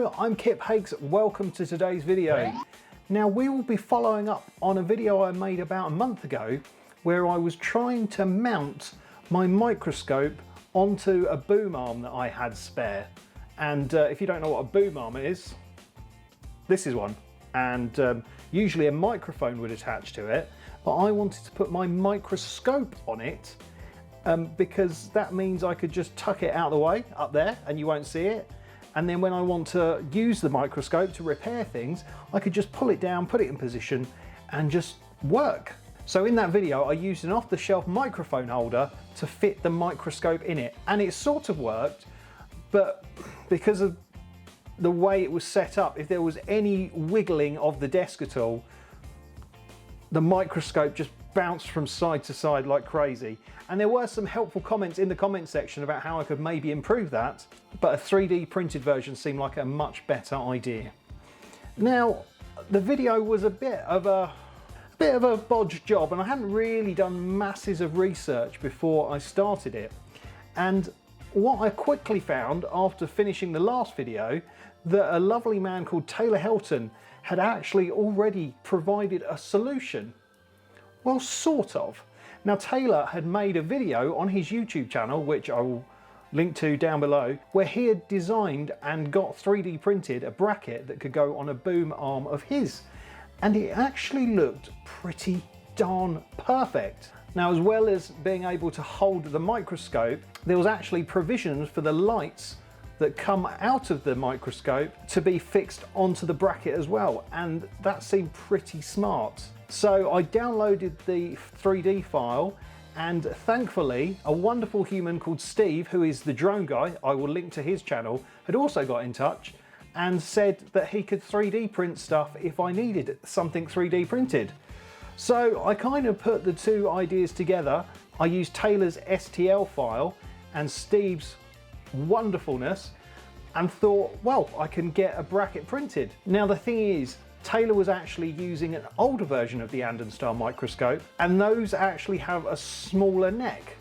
Hello, I'm Kip Hakes. Welcome to today's video. Now we will be following up on a video I made about a month ago where I was trying to mount my microscope onto a boom arm that I had spare. And if you don't know what a boom arm is, this is one. And usually a microphone would attach to it, but I wanted to put my microscope on it because that means I could just tuck it out of the way up there and you won't see it. And then when I want to use the microscope to repair things, I could just pull it down, put it in position and just work. So in that video, I used an off-the-shelf microphone holder to fit the microscope in it. And it sort of worked, but because of the way it was set up, if there was any wiggling of the desk at all, the microscope just bounced from side to side like crazy. And there were some helpful comments in the comment section about how I could maybe improve that, but a 3D printed version seemed like a much better idea. Now, the video was a bit of a bodge job, and I hadn't really done masses of research before I started it. And what I quickly found after finishing the last video, that a lovely man called Taylor Helton had actually already provided a solution. Well, sort of. Now, Taylor had made a video on his YouTube channel, which I will link to down below, where he had designed and got 3D printed a bracket that could go on a boom arm of his. And it actually looked pretty darn perfect. Now, as well as being able to hold the microscope, there was actually provisions for the lights that come out of the microscope to be fixed onto the bracket as well, and that seemed pretty smart. So I downloaded the 3D file, and thankfully a wonderful human called Steve, who is the drone guy, I will link to his channel, had also got in touch and said that he could 3D print stuff if I needed something 3D printed. So I kind of put the two ideas together. I used Taylor's STL file and Steve's wonderfulness and thought, well, I can get a bracket printed. Now the thing is, Taylor was actually using an older version of the Andonstar microscope, and those actually have a smaller neck.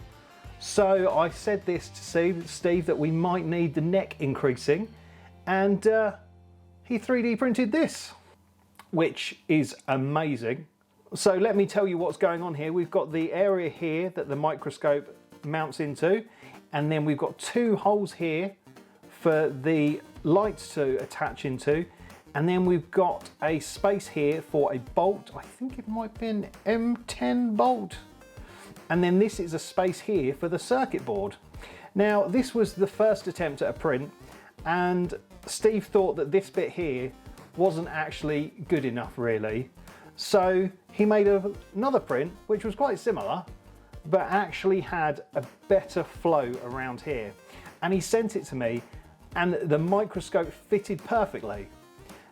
So I said this to Steve that we might need the neck increasing, and he 3D printed this, which is amazing. So let me tell you what's going on here. We've got the area here that the microscope mounts into, and then we've got two holes here for the lights to attach into, and then we've got a space here for a bolt. I think it might be an M10 bolt. And then this is a space here for the circuit board. Now, this was the first attempt at a print, and Steve thought that this bit here wasn't actually good enough really. So he made another print, which was quite similar, but actually had a better flow around here. And he sent it to me, and the microscope fitted perfectly.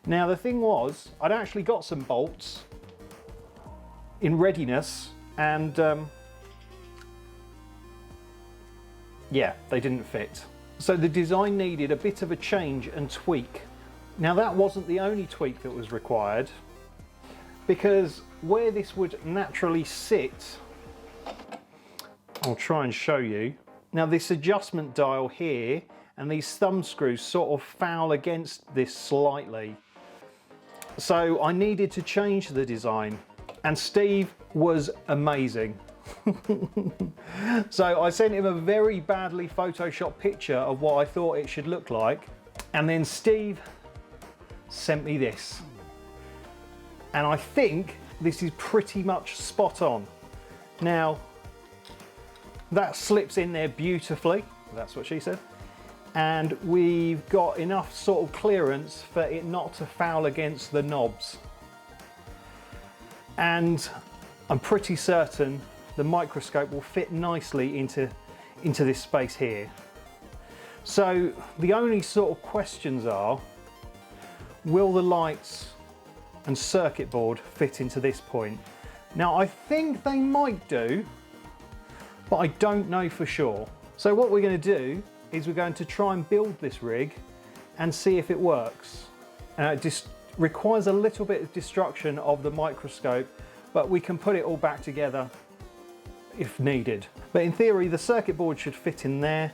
Now the thing was, I'd actually got some bolts in readiness, and yeah, they didn't fit. So the design needed a bit of a change and tweak. Now that wasn't the only tweak that was required, because where this would naturally sit, I'll try and show you. Now this adjustment dial here and these thumb screws sort of foul against this slightly. So I needed to change the design, and Steve was amazing. So I sent him a very badly photoshopped picture of what I thought it should look like, and then Steve sent me this. And I think this is pretty much spot on. Now, that slips in there beautifully, that's what she said. And we've got enough sort of clearance for it not to foul against the knobs. And I'm pretty certain the microscope will fit nicely into this space here. So the only sort of questions are, will the lights and circuit board fit into this point? Now I think they might do, but I don't know for sure. So what we're going to do is we're going to try and build this rig and see if it works. It just requires a little bit of destruction of the microscope, but we can put it all back together if needed. But in theory, the circuit board should fit in there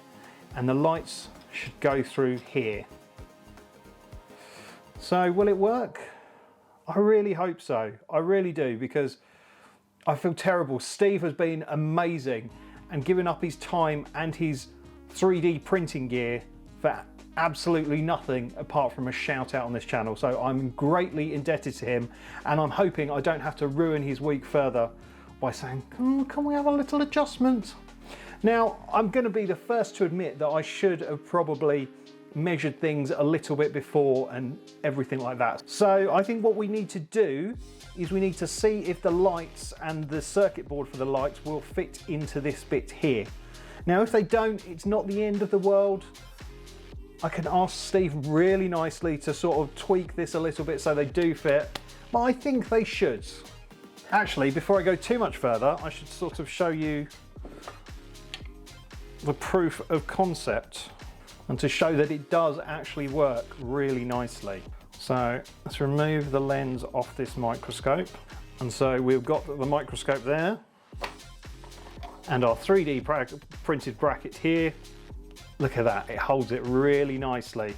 and the lights should go through here. So will it work? I really hope so. I really do, because I feel terrible. Steve has been amazing and given up his time and his 3D printing gear for absolutely nothing apart from a shout out on this channel. So I'm greatly indebted to him, and I'm hoping I don't have to ruin his week further by saying, can we have a little adjustment? Now, I'm going to be the first to admit that I should have probably measured things a little bit before and everything like that. So I think what we need to do is we need to see if the lights and the circuit board for the lights will fit into this bit here. Now, if they don't, it's not the end of the world. I can ask Steve really nicely to sort of tweak this a little bit so they do fit, but I think they should. Actually, before I go too much further, I should sort of show you the proof of concept and to show that it does actually work really nicely. So let's remove the lens off this microscope. And so we've got the microscope there and our 3D printed bracket here. Look at that, it holds it really nicely.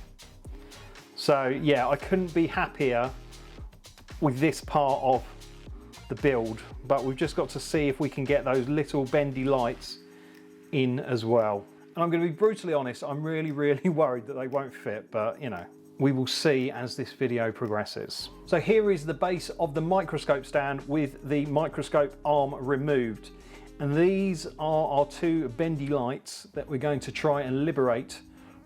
So yeah, I couldn't be happier with this part of the build, but we've just got to see if we can get those little bendy lights in as well. And I'm going to be brutally honest, I'm really worried that they won't fit, but you know, we will see as this video progresses. So here is the base of the microscope stand with the microscope arm removed. And these are our two bendy lights that we're going to try and liberate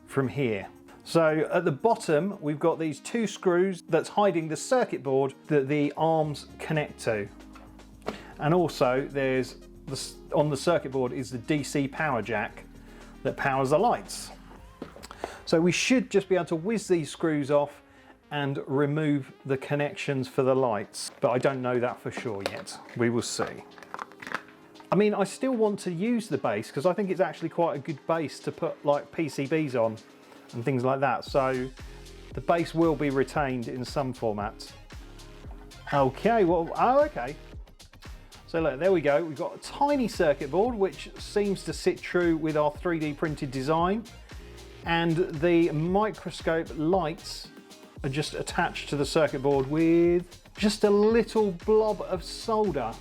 from here. So at the bottom, we've got these two screws that's hiding the circuit board that the arms connect to. And also there's on the circuit board is the DC power jack that powers the lights. So we should just be able to whiz these screws off and remove the connections for the lights, but I don't know that for sure yet. We will see. I mean, I still want to use the base because I think it's actually quite a good base to put like PCBs on and things like that. So the base will be retained in some format. Okay, well, oh, okay. So look, there we go. We've got a tiny circuit board, which seems to sit true with our 3D printed design. And the microscope lights are just attached to the circuit board with just a little blob of solder.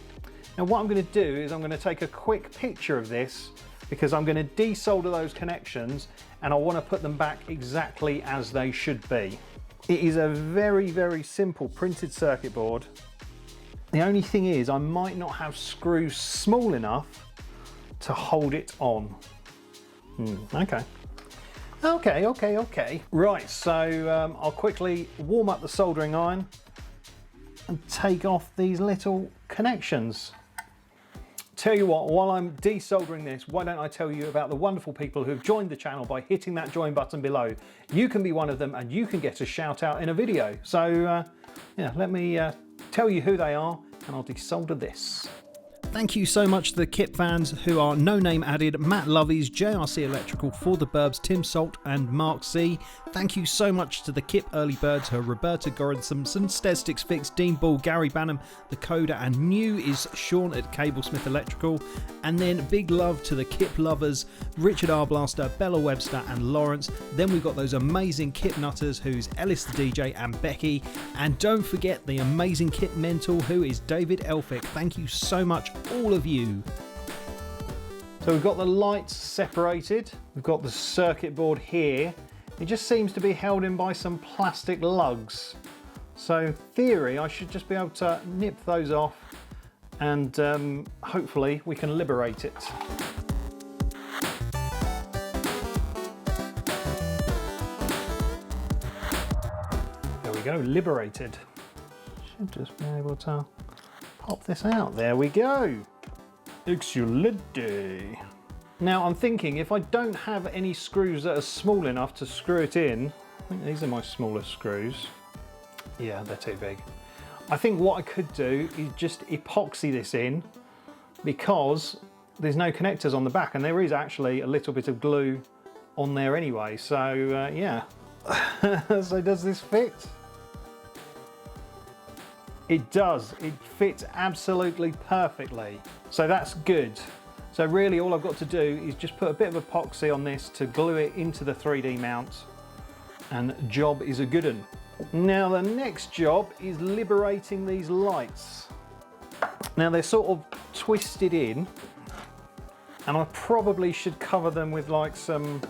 Now what I'm going to do is I'm going to take a quick picture of this because I'm going to desolder those connections and I want to put them back exactly as they should be. It is a very simple printed circuit board. The only thing is I might not have screws small enough to hold it on. Okay. Right, so I'll quickly warm up the soldering iron and take off these little connections. Tell you what, while I'm desoldering this, why don't I tell you about the wonderful people who have joined the channel by hitting that join button below. You can be one of them and you can get a shout out in a video. So yeah, let me tell you who they are and I'll desolder this. Thank you so much to the Kip fans who are No Name Added, Matt Lovies, JRC Electrical, For the Burbs, Tim Salt and Mark C. Thank you so much to the Kip Early Birds who are Roberta Goranthamson, Stesticks Fix, Dean Ball, Gary Bannum, The Coda, and new is Sean at Cablesmith Electrical. And then big love to the Kip lovers, Richard R. Blaster, Bella Webster and Lawrence. Then we've got those amazing Kip nutters who's Ellis the DJ and Becky. And don't forget the amazing Kip mentor who is David Elphick. Thank you so much, all of you. So we've got the lights separated, we've got the circuit board here. It just seems to be held in by some plastic lugs. So in theory, I should just be able to nip those off and hopefully we can liberate it. There we go, liberated. Should just be able to pop this out. There we go. Excellent. Now I'm thinking if I don't have any screws that are small enough to screw it in, I think these are my smallest screws. Yeah, they're too big. I think what I could do is just epoxy this in because there's no connectors on the back and there is actually a little bit of glue on there anyway. So yeah. So does this fit? It does, it fits absolutely perfectly. So that's good. So really all I've got to do is just put a bit of epoxy on this to glue it into the 3D mount and job is a good one. Now the next job is liberating these lights. Now they're sort of twisted in, and I probably should cover them with like some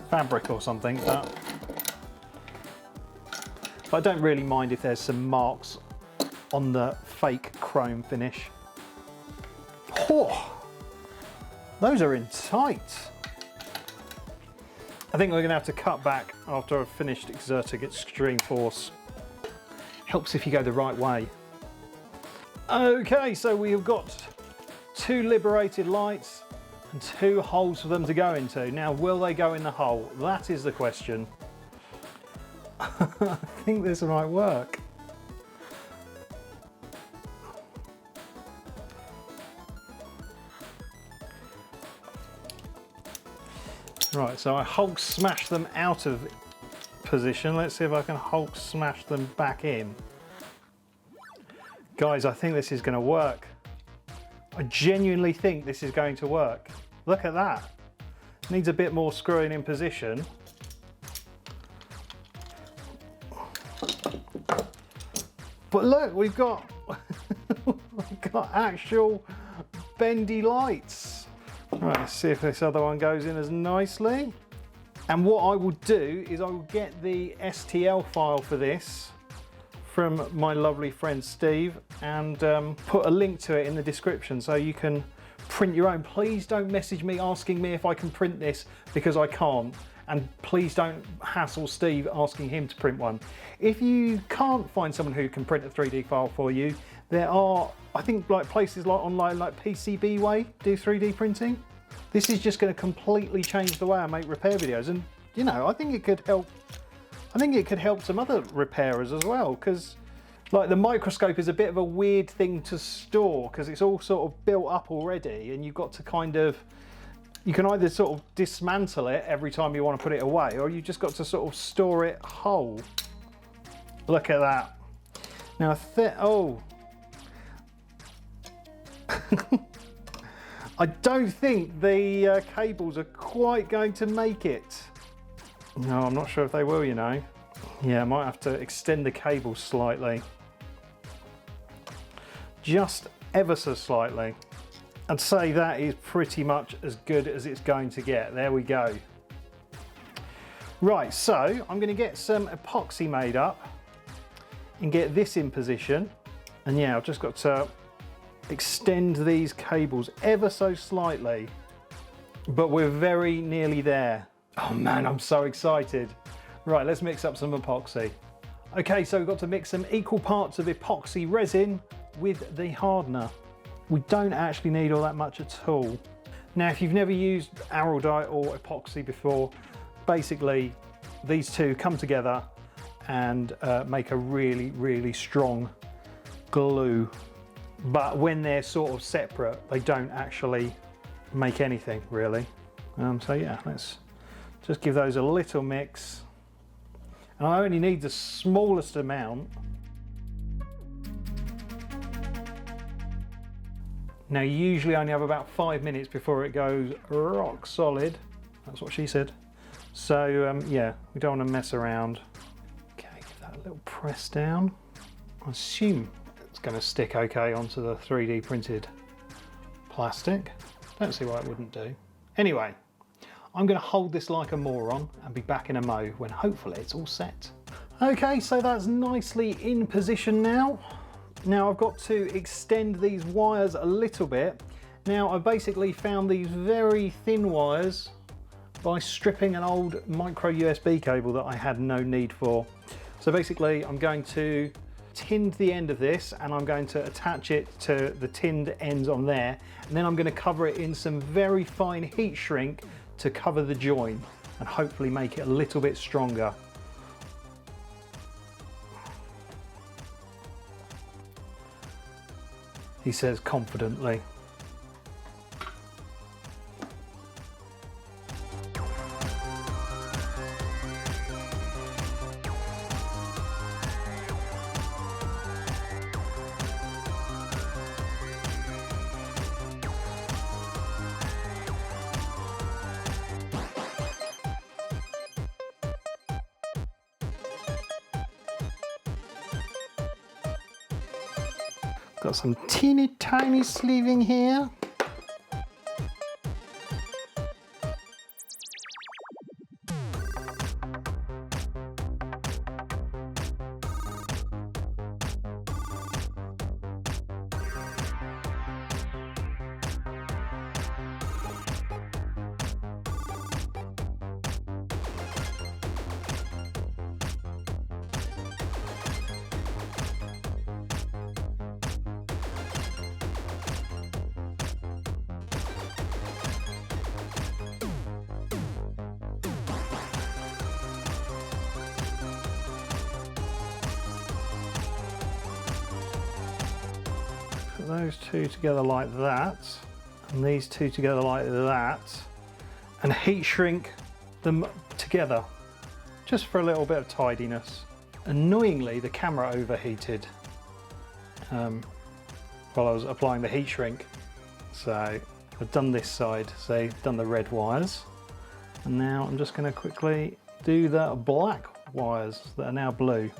fabric or something, but I don't really mind if there's some marks on the fake chrome finish. Oh, those are in tight. I think we're going to have to cut back after I've finished exerting extreme force. Helps if you go the right way. Okay, so we've got 2 liberated lights and 2 holes for them to go into. Now, will they go in the hole? That is the question. I think this might work. Right, so I Hulk smash them out of position. Let's see if I can Hulk smash them back in. Guys, I think this is going to work. I genuinely think this is going to work. Look at that. Needs a bit more screwing in position. But look, we've got actual bendy lights. Right, let's see if this other one goes in as nicely. And what I will do is I will get the STL file for this from my lovely friend Steve and put a link to it in the description so you can print your own. Please don't message me asking me if I can print this, because I can't. And please don't hassle Steve asking him to print one. If you can't find someone who can print a 3D file for you, there are, I think, like places like online, like PCBWay do 3D printing. This is just going to completely change the way I make repair videos, and you know, I think it could help. I think it could help some other repairers as well, because like the Microscope is a bit of a weird thing to store because it's all sort of built up already, and you've got to kind of, you can either sort of dismantle it every time you want to put it away, or you just got to sort of store it whole. Look at that. Now, oh. I don't think the cables are quite going to make it. No, I'm not sure if they will, you know. Yeah, I might have to extend the cable slightly. Just ever so slightly. I'd say that is pretty much as good as it's going to get. There we go. Right, so I'm going to get some epoxy made up and get this in position. And yeah, I've just got to extend these cables ever so slightly, but we're very nearly there. Oh man, I'm so excited. Right, let's mix up some epoxy. Okay, so we've got to mix some equal parts of epoxy resin with the hardener. We don't actually need all that much at all. Now, if you've never used araldite or epoxy before, basically these two come together and make a really, really strong glue. But when they're sort of separate, they don't actually make anything really. So yeah, let's just give those a little mix. And I only need the smallest amount. Now, usually I only have about 5 minutes before it goes rock solid. That's what she said. So yeah, we don't want to mess around. Okay, give that a little press down. I assume it's going to stick okay onto the 3D printed plastic. Don't see why it wouldn't do. Anyway, I'm going to hold this like a moron and be back in a mo when hopefully it's all set. Okay, so that's nicely in position now. Now I've got to extend these wires a little bit. Now I basically found these very thin wires by stripping an old micro USB cable that I had no need for. So basically I'm going to tinned the end of this and I'm going to attach it to the tinned ends on there, and then I'm going to cover it in some very fine heat shrink to cover the join and hopefully make it a little bit stronger. He says confidently. Got some teeny tiny sleeving here. Put those two together like that, and these two together like that, and heat shrink them together, just for a little bit of tidiness. Annoyingly, the camera overheated while I was applying the heat shrink. So I've done this side, so done the red wires, and now I'm just going to quickly do the black wires that are now blue.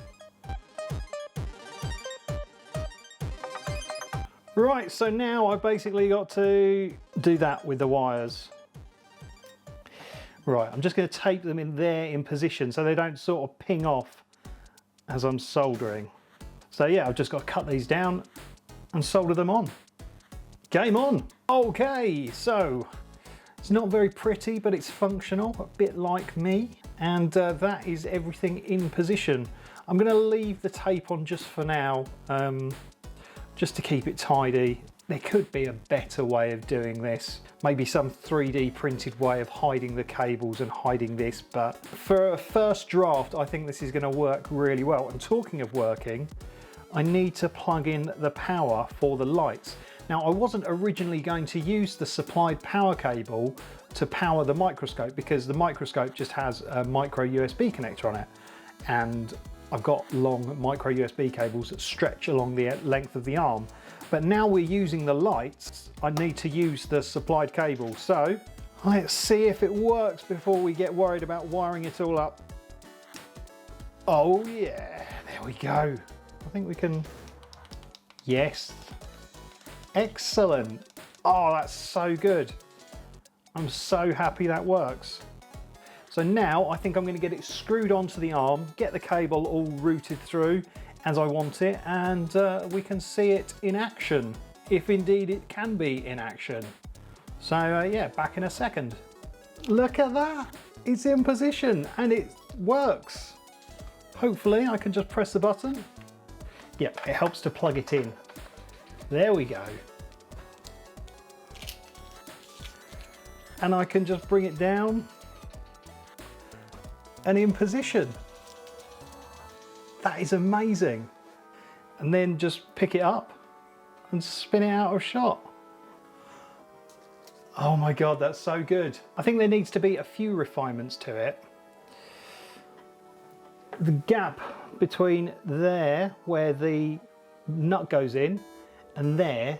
Right, so now I've basically got to do that with the wires. Right, I'm just going to tape them in there in position so they don't sort of ping off as I'm soldering. So yeah, I've just got to cut these down and solder them on. Game on! Okay, so it's not very pretty, but it's functional, a bit like me. And that is everything in position. I'm going to leave the tape on just for now. Just to keep it tidy. There could be a better way of doing this. Maybe some 3D printed way of hiding the cables and hiding this, but for a first draft, I think this is going to work really well. And talking of working, I need to plug in the power for the lights. Now, I wasn't originally going to use the supplied power cable to power the microscope because the microscope just has a micro USB connector on it. And I've got long micro USB cables that stretch along the length of the arm. But now we're using the lights, I need to use the supplied cable. So let's see if it works before we get worried about wiring it all up. Oh yeah, there we go. I think we can, yes. Excellent. Oh, that's so good. I'm so happy that works. So now I think I'm going to get it screwed onto the arm, get the cable all routed through as I want it, and we can see it in action, if indeed it can be in action. So yeah, back in a second. Look at that, it's in position and it works. Hopefully I can just press the button. Yep, it helps to plug it in. There we go. And I can just bring it down and in position. That is amazing. And then just pick it up and spin it out of shot. Oh my God, that's so good. I think there needs to be a few refinements to it. The gap between there, where the nut goes in, and there,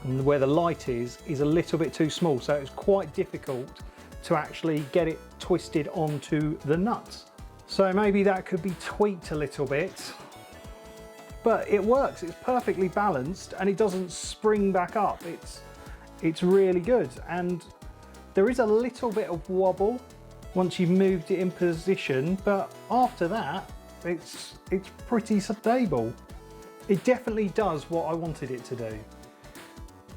and where the light is a little bit too small. So it's quite difficult to actually get it twisted onto the nuts. So maybe that could be tweaked a little bit, but it works. It's perfectly balanced and it doesn't spring back up. It's really good. And there is a little bit of wobble once you've moved it in position, but after that, it's pretty stable. It definitely does what I wanted it to do.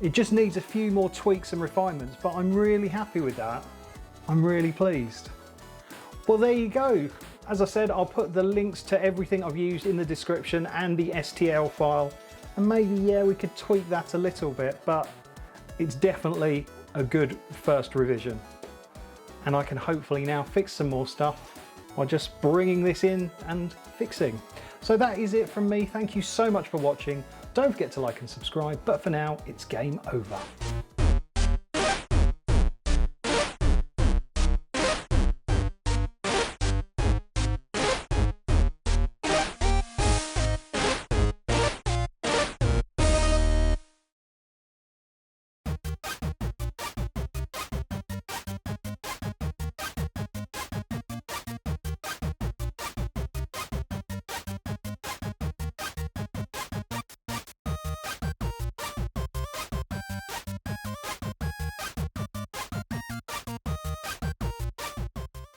It just needs a few more tweaks and refinements, but I'm really happy with that. I'm really pleased. Well, there you go. As I said, I'll put the links to everything I've used in the description and the STL file. And maybe, yeah, we could tweak that a little bit, but it's definitely a good first revision. And I can hopefully now fix some more stuff by just bringing this in and fixing. So that is it from me. Thank you so much for watching. Don't forget to like and subscribe, but for now, it's game over.